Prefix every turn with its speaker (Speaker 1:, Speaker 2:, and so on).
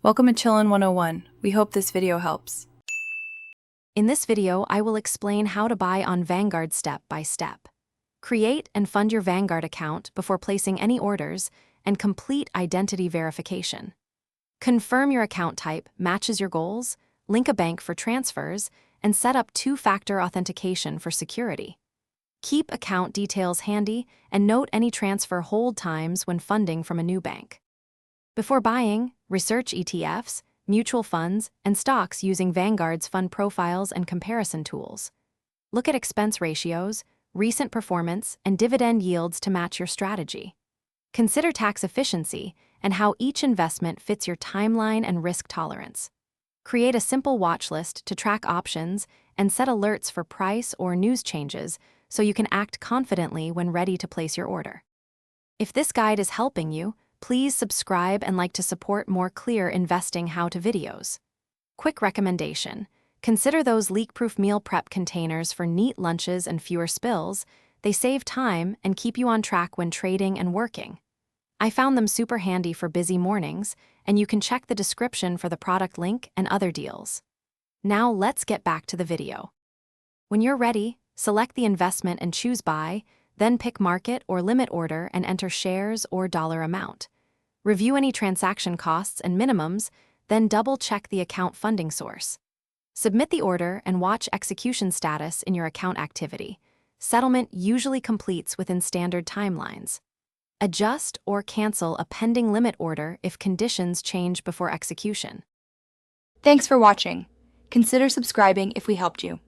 Speaker 1: Welcome to Chillin' 101. We hope this video helps.
Speaker 2: In this video, I will explain how to buy on Vanguard step by step. Create and fund your Vanguard account before placing any orders and complete identity verification. Confirm your account type matches your goals, link a bank for transfers, and set up two-factor authentication for security. Keep account details handy and note any transfer hold times when funding from a new bank. Before buying, research ETFs, mutual funds, and stocks using Vanguard's fund profiles and comparison tools. Look at expense ratios, recent performance, and dividend yields to match your strategy. Consider tax efficiency and how each investment fits your timeline and risk tolerance. Create a simple watch list to track options and set alerts for price or news changes so you can act confidently when ready to place your order. If this guide is helping you, please subscribe and like to support more clear investing how-to videos. Quick recommendation: consider those leak-proof meal prep containers for neat lunches and fewer spills. They save time and keep you on track when trading and working. I found them super handy for busy mornings, and you can check the description for the product link and other deals. Now let's get back to the video. When you're ready, select the investment and choose buy, then pick market or limit order and enter shares or dollar amount. Review any transaction costs and minimums, then double-check the account funding source. Submit the order and watch execution status in your account activity. Settlement usually completes within standard timelines. Adjust or cancel a pending limit order if conditions change before execution.
Speaker 3: Thanks for watching. Consider subscribing if we helped you.